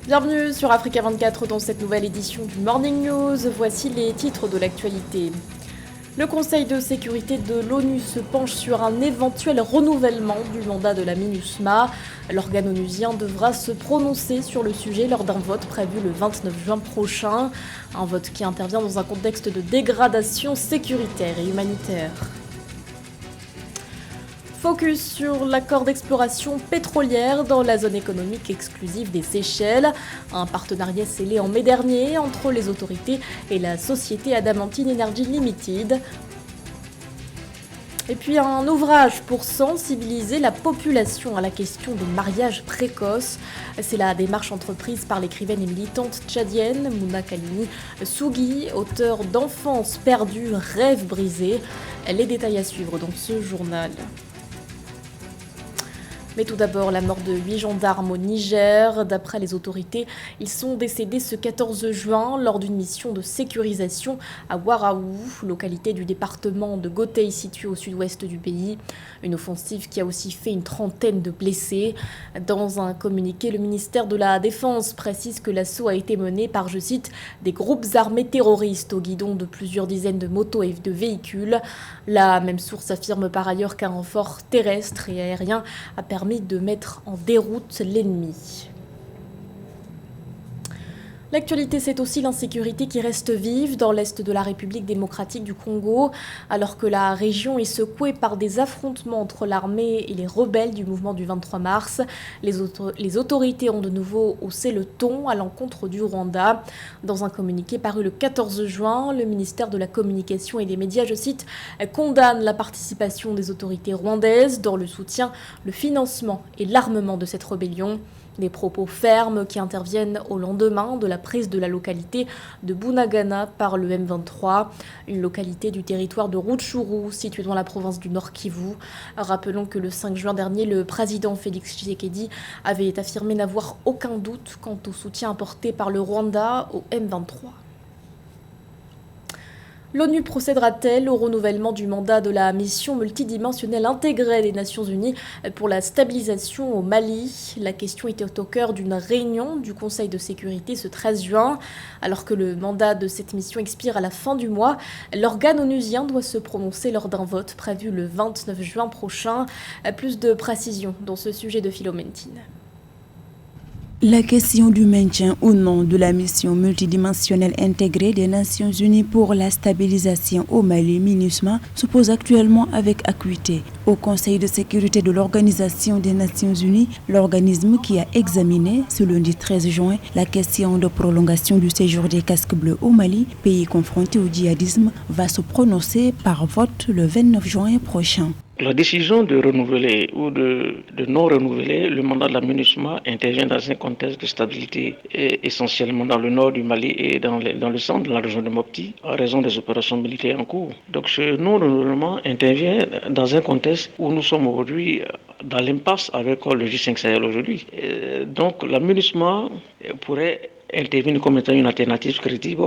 Bienvenue sur Africa 24 dans cette nouvelle édition du Morning News. Voici les titres de l'actualité. Le Conseil de sécurité de l'ONU se penche sur un éventuel renouvellement du mandat de la MINUSMA. L'organe onusien devra se prononcer sur le sujet lors d'un vote prévu le 29 juin prochain. Un vote qui intervient dans un contexte de dégradation sécuritaire et humanitaire. Focus sur l'accord d'exploration pétrolière dans la zone économique exclusive des Seychelles. Un partenariat scellé en mai dernier entre les autorités et la société Adamantine Energy Limited. Et puis un ouvrage pour sensibiliser la population à la question des mariages précoces. C'est la démarche entreprise par l'écrivaine et militante tchadienne Mouna Kalini Sougui, auteure d'Enfance perdue, rêves brisés. Les détails à suivre dans ce journal. Mais tout d'abord, la mort de 8 gendarmes au Niger. D'après les autorités, ils sont décédés ce 14 juin lors d'une mission de sécurisation à Waraou, localité du département de Gotei située au sud-ouest du pays. Une offensive qui a aussi fait une trentaine de blessés. Dans un communiqué, le ministère de la Défense précise que l'assaut a été mené par, je cite, des groupes armés terroristes au guidon de plusieurs dizaines de motos et de véhicules. La même source affirme par ailleurs qu'un renfort terrestre et aérien a permis de mettre en déroute l'ennemi. L'actualité, c'est aussi l'insécurité qui reste vive dans l'est de la République démocratique du Congo, alors que la région est secouée par des affrontements entre l'armée et les rebelles du mouvement du 23 mars. Les autorités ont de nouveau haussé le ton à l'encontre du Rwanda. Dans un communiqué paru le 14 juin, le ministère de la Communication et des Médias, je cite, condamne la participation des autorités rwandaises dans le soutien, le financement et l'armement de cette rébellion. Des propos fermes qui interviennent au lendemain de la prise de la localité de Bunagana par le M23, une localité du territoire de Rutshuru située dans la province du Nord Kivu. Rappelons que le 5 juin dernier, le président Félix Tshisekedi avait affirmé n'avoir aucun doute quant au soutien apporté par le Rwanda au M23. L'ONU procédera-t-elle au renouvellement du mandat de la mission multidimensionnelle intégrée des Nations Unies pour la stabilisation au Mali? La question était au cœur d'une réunion du Conseil de sécurité ce 13 juin. Alors que le mandat de cette mission expire à la fin du mois, l'organe onusien doit se prononcer lors d'un vote prévu le 29 juin prochain. Plus de précisions dans ce sujet de Philoméntine. La question du maintien ou non de la mission multidimensionnelle intégrée des Nations Unies pour la stabilisation au Mali, MINUSMA, se pose actuellement avec acuité. Au Conseil de sécurité de l'Organisation des Nations Unies, l'organisme qui a examiné ce lundi 13 juin la question de prolongation du séjour des casques bleus au Mali, pays confronté au djihadisme, va se prononcer par vote le 29 juin prochain. La décision de renouveler ou de non renouveler le mandat de la MINUSMA intervient dans un contexte de stabilité essentiellement dans le nord du Mali et dans le centre de la région de Mopti en raison des opérations militaires en cours. Donc ce non renouvellement intervient dans un contexte où nous sommes aujourd'hui dans l'impasse avec le J5 Sahel aujourd'hui. Donc la MINUSMA pourrait intervenir comme étant une alternative crédible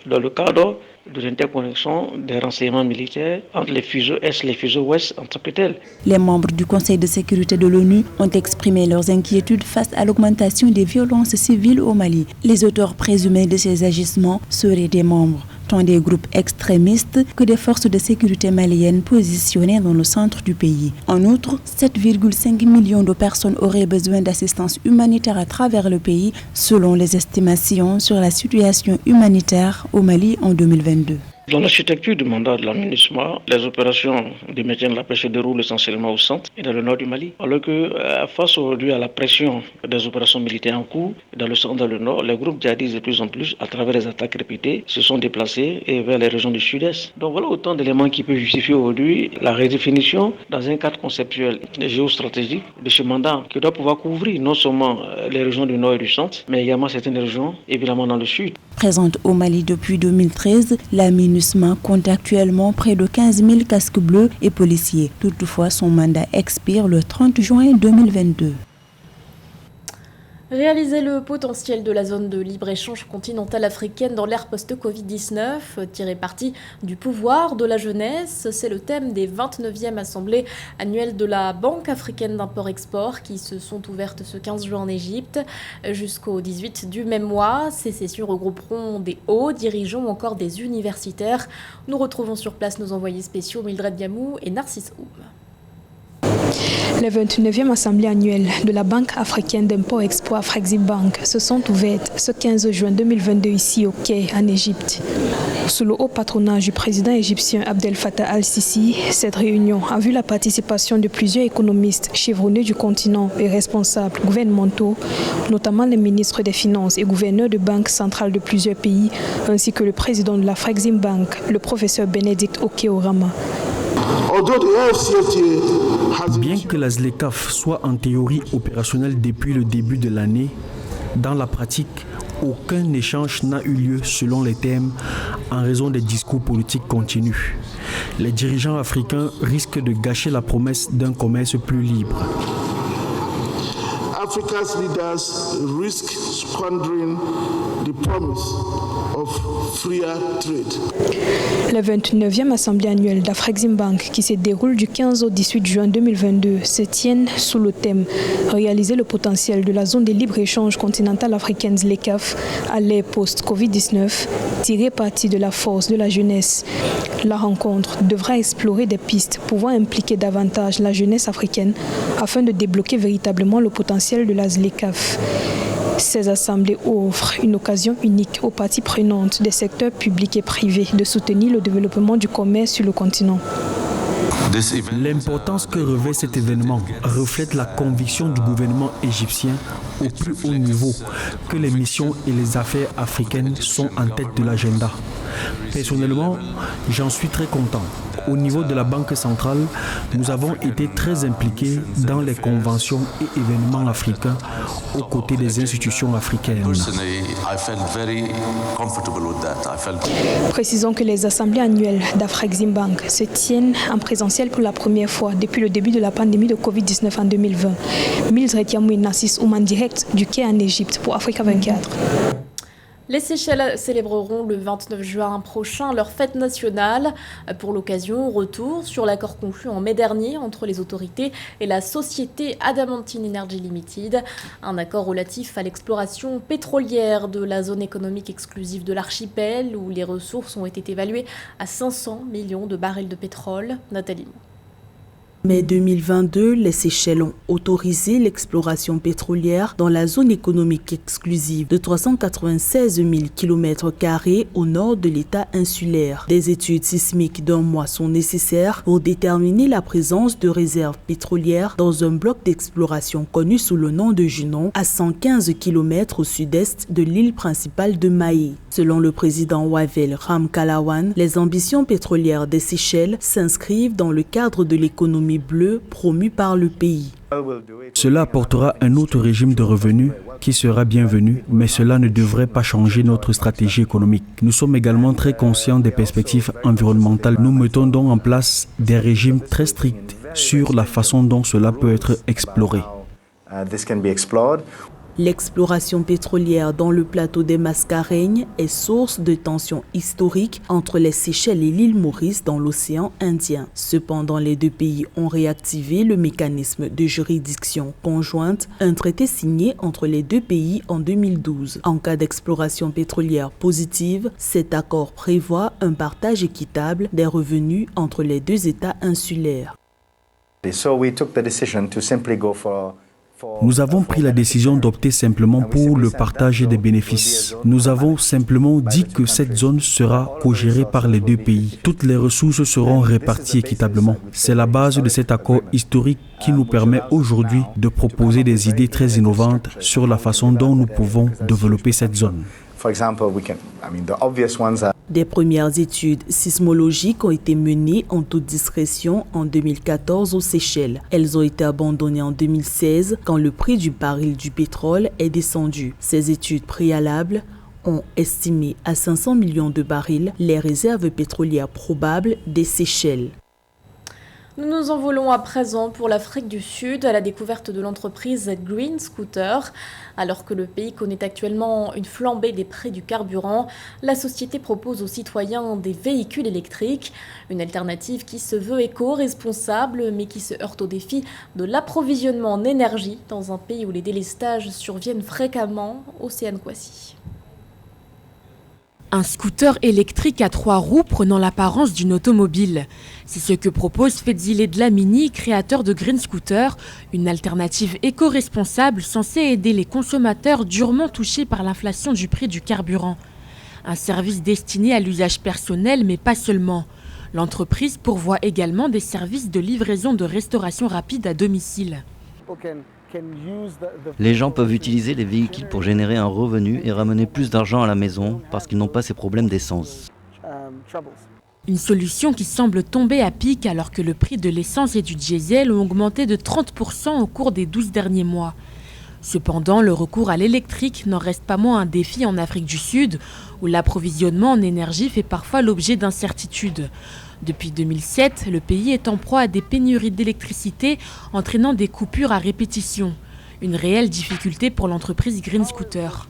dans le cadre de l'interconnexion des renseignements militaires entre les fuseaux Est et les fuseaux Ouest en tant que tels. Les membres du Conseil de sécurité de l'ONU ont exprimé leurs inquiétudes face à l'augmentation des violences civiles au Mali. Les auteurs présumés de ces agissements seraient des membres tant des groupes extrémistes que des forces de sécurité maliennes positionnées dans le centre du pays. En outre, 7,5 millions de personnes auraient besoin d'assistance humanitaire à travers le pays, selon les estimations sur la situation humanitaire au Mali en 2022. Dans l'architecture du mandat de la MINUSMA, les opérations de maintien de la paix se déroulent essentiellement au centre et dans le nord du Mali. Alors que face aujourd'hui à la pression des opérations militaires en cours, dans le centre et dans le nord, les groupes djihadistes de plus en plus, à travers les attaques répétées, se sont déplacés vers les régions du sud-est. Donc voilà autant d'éléments qui peuvent justifier aujourd'hui la redéfinition dans un cadre conceptuel géostratégique de ce mandat qui doit pouvoir couvrir non seulement les régions du nord et du centre, mais également certaines régions, évidemment dans le sud. Présente au Mali depuis 2013, la MINUSMA compte actuellement près de 15 000 casques bleus et policiers. Toutefois, son mandat expire le 30 juin 2022. Réaliser le potentiel de la zone de libre-échange continentale africaine dans l'ère post-Covid-19, tirer parti du pouvoir de la jeunesse, c'est le thème des 29e assemblées annuelles de la Banque africaine d'import-export qui se sont ouvertes ce 15 juin en Égypte. Jusqu'au 18 du même mois, ces sessions regrouperont des hauts dirigeants ou encore des universitaires. Nous retrouvons sur place nos envoyés spéciaux Mildred Diamou et Narcisse Oum. Les 29e assemblées annuelles de la Banque africaine d'import-export Afreximbank se sont ouvertes ce 15 juin 2022 ici au Caire, en Égypte. Sous le haut patronage du président égyptien Abdel Fattah al-Sisi, cette réunion a vu la participation de plusieurs économistes chevronnés du continent et responsables gouvernementaux, notamment les ministres des Finances et gouverneurs de banques centrales de plusieurs pays, ainsi que le président de l'Afreximbank, le professeur Bénédicte Okeorama. Bien que la ZLECAf soit en théorie opérationnelle depuis le début de l'année, dans la pratique, aucun échange n'a eu lieu selon les termes en raison des discours politiques continus. Les dirigeants africains risquent de gâcher la promesse d'un commerce plus libre. Africa's leaders risk squandering the promise of freer trade. La 29e assemblée annuelle d'Afreximbank, qui se déroule du 15 au 18 juin 2022, se tiennent sous le thème « Réaliser le potentiel de la zone de libre-échange continentale africaine ZLECAf à l'ère post-Covid-19, tirer parti de la force de la jeunesse ». La rencontre devra explorer des pistes pouvant impliquer davantage la jeunesse africaine afin de débloquer véritablement le potentiel de la ZLECAf. Ces assemblées offrent une occasion unique aux parties prenantes des secteurs publics et privés de soutenir le développement du commerce sur le continent. L'importance que revêt cet événement reflète la conviction du gouvernement égyptien au plus haut niveau que les missions et les affaires africaines sont en tête de l'agenda. Personnellement, j'en suis très content. Au niveau de la Banque centrale, nous avons été très impliqués dans les conventions et événements africains aux côtés des institutions africaines. Précisons que les assemblées annuelles d'Afreximbank se tiennent en présentiel pour la première fois depuis le début de la pandémie de Covid-19 en 2020. Mildred Diamou et Narcisse Oum en direct du Caire en Égypte pour Africa 24. Les Seychelles célébreront le 29 juin prochain leur fête nationale. Pour l'occasion, retour sur l'accord conclu en mai dernier entre les autorités et la société Adamantine Energy Limited. Un accord relatif à l'exploration pétrolière de la zone économique exclusive de l'archipel où les ressources ont été évaluées à 500 millions de barils de pétrole. Nathalie. Mai 2022, les Seychelles ont autorisé l'exploration pétrolière dans la zone économique exclusive de 396 000 km² au nord de l'État insulaire. Des études sismiques d'1 mois sont nécessaires pour déterminer la présence de réserves pétrolières dans un bloc d'exploration connu sous le nom de Junon, à 115 km au sud-est de l'île principale de Mahé. Selon le président Wavel Ramkalawan, les ambitions pétrolières des Seychelles s'inscrivent dans le cadre de l'économie bleue promue par le pays. Cela apportera un autre régime de revenus qui sera bienvenu, mais cela ne devrait pas changer notre stratégie économique. Nous sommes également très conscients des perspectives environnementales. Nous mettons donc en place des régimes très stricts sur la façon dont cela peut être exploré. L'exploration pétrolière dans le plateau des Mascareignes est source de tensions historiques entre les Seychelles et l'île Maurice dans l'océan Indien. Cependant, les deux pays ont réactivé le mécanisme de juridiction conjointe, un traité signé entre les deux pays en 2012. En cas d'exploration pétrolière positive, cet accord prévoit un partage équitable des revenus entre les deux États insulaires. Nous avons pris la décision d'opter simplement pour le partage des bénéfices. Nous avons simplement dit que cette zone sera co-gérée par les deux pays. Toutes les ressources seront réparties équitablement. C'est la base de cet accord historique qui nous permet aujourd'hui de proposer des idées très innovantes sur la façon dont nous pouvons développer cette zone. Des premières études sismologiques ont été menées en toute discrétion en 2014 aux Seychelles. Elles ont été abandonnées en 2016 quand le prix du baril du pétrole est descendu. Ces études préalables ont estimé à 500 millions de barils les réserves pétrolières probables des Seychelles. Nous nous envolons à présent pour l'Afrique du Sud à la découverte de l'entreprise Green Scooter. Alors que le pays connaît actuellement une flambée des prix du carburant, la société propose aux citoyens des véhicules électriques. Une alternative qui se veut éco-responsable mais qui se heurte au défi de l'approvisionnement en énergie dans un pays où les délestages surviennent fréquemment. Océane Kwasi. Un scooter électrique à 3 roues prenant l'apparence d'une automobile. C'est ce que propose Fedzile Dlamini, créateur de Green Scooter, une alternative éco-responsable censée aider les consommateurs durement touchés par l'inflation du prix du carburant. Un service destiné à l'usage personnel, mais pas seulement. L'entreprise pourvoit également des services de livraison de restauration rapide à domicile. Les gens peuvent utiliser les véhicules pour générer un revenu et ramener plus d'argent à la maison parce qu'ils n'ont pas ces problèmes d'essence. Une solution qui semble tomber à pic alors que le prix de l'essence et du diesel ont augmenté de 30% au cours des 12 derniers mois. Cependant, le recours à l'électrique n'en reste pas moins un défi en Afrique du Sud, où l'approvisionnement en énergie fait parfois l'objet d'incertitudes. Depuis 2007, le pays est en proie à des pénuries d'électricité, entraînant des coupures à répétition. Une réelle difficulté pour l'entreprise Green Scooter.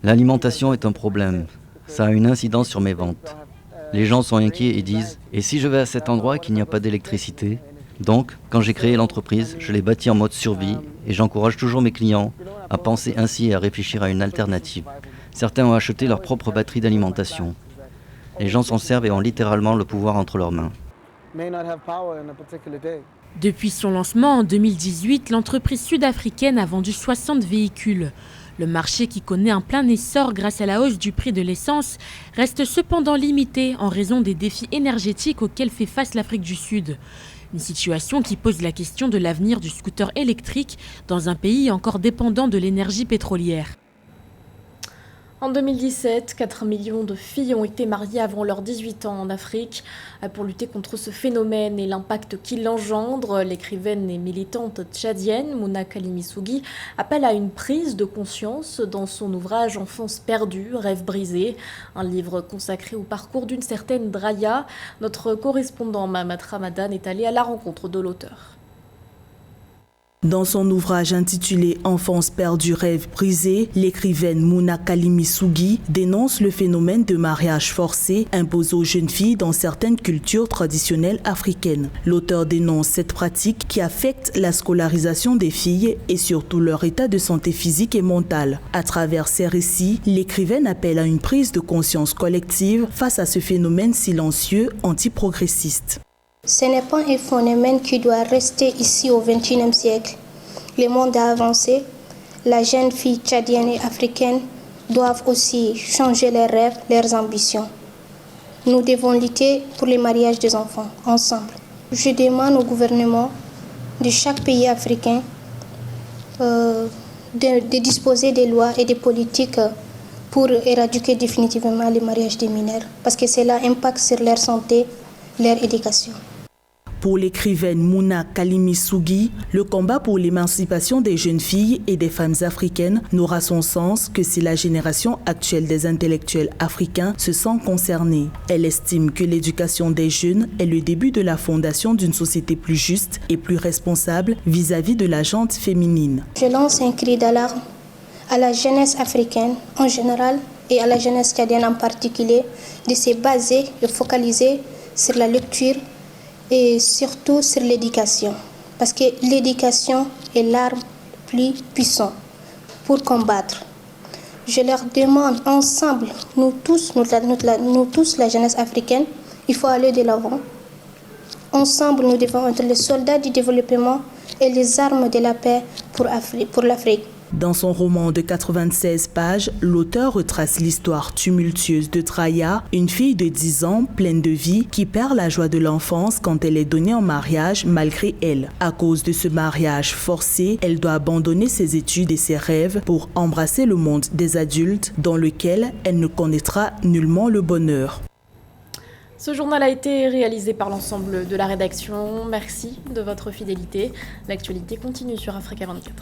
L'alimentation est un problème. Ça a une incidence sur mes ventes. Les gens sont inquiets et disent « Et si je vais à cet endroit et qu'il n'y a pas d'électricité ?» Donc, quand j'ai créé l'entreprise, je l'ai bâtie en mode survie et j'encourage toujours mes clients à penser ainsi et à réfléchir à une alternative. Certains ont acheté leur propre batterie d'alimentation. Les gens s'en servent et ont littéralement le pouvoir entre leurs mains. Depuis son lancement en 2018, l'entreprise sud-africaine a vendu 60 véhicules. Le marché, qui connaît un plein essor grâce à la hausse du prix de l'essence, reste cependant limité en raison des défis énergétiques auxquels fait face l'Afrique du Sud. Une situation qui pose la question de l'avenir du scooter électrique dans un pays encore dépendant de l'énergie pétrolière. En 2017, 4 millions de filles ont été mariées avant leurs 18 ans en Afrique. Pour lutter contre ce phénomène et l'impact qu'il engendre, l'écrivaine et militante tchadienne Mouna Kalimissougi appelle à une prise de conscience dans son ouvrage Enfance perdue, rêve brisé, un livre consacré au parcours d'une certaine Draya. Notre correspondant Mahamat Ramadan est allé à la rencontre de l'auteur. Dans son ouvrage intitulé « Enfance perdue, rêve brisé », l'écrivaine Mouna Kalimissougi dénonce le phénomène de mariage forcé imposé aux jeunes filles dans certaines cultures traditionnelles africaines. L'auteur dénonce cette pratique qui affecte la scolarisation des filles et surtout leur état de santé physique et mentale. À travers ses récits, l'écrivaine appelle à une prise de conscience collective face à ce phénomène silencieux antiprogressiste. Ce n'est pas un phénomène qui doit rester ici au XXIe siècle. Le monde a avancé. La jeune fille tchadienne et africaine doivent aussi changer leurs rêves, leurs ambitions. Nous devons lutter pour le mariage des enfants, ensemble. Je demande au gouvernement de chaque pays africain de disposer des lois et des politiques pour éradiquer définitivement le mariage des mineurs, parce que cela impacte sur leur santé, leur éducation. Pour l'écrivaine Mouna Kalimissougi, le combat pour l'émancipation des jeunes filles et des femmes africaines n'aura son sens que si la génération actuelle des intellectuels africains se sent concernée. Elle estime que l'éducation des jeunes est le début de la fondation d'une société plus juste et plus responsable vis-à-vis de la gente féminine. Je lance un cri d'alarme à la jeunesse africaine en général et à la jeunesse tchadienne en particulier de se baser, de focaliser sur la lecture et surtout sur l'éducation. Parce que l'éducation est l'arme plus puissante pour combattre. Je leur demande ensemble, nous tous, la jeunesse africaine, il faut aller de l'avant. Ensemble, nous devons être les soldats du développement et les armes de la paix pour l'Afrique. Dans son roman de 96 pages, l'auteur retrace l'histoire tumultueuse de Draya, une fille de 10 ans pleine de vie qui perd la joie de l'enfance quand elle est donnée en mariage malgré elle. À cause de ce mariage forcé, elle doit abandonner ses études et ses rêves pour embrasser le monde des adultes dans lequel elle ne connaîtra nullement le bonheur. Ce journal a été réalisé par l'ensemble de la rédaction. Merci de votre fidélité. L'actualité continue sur Africa 24.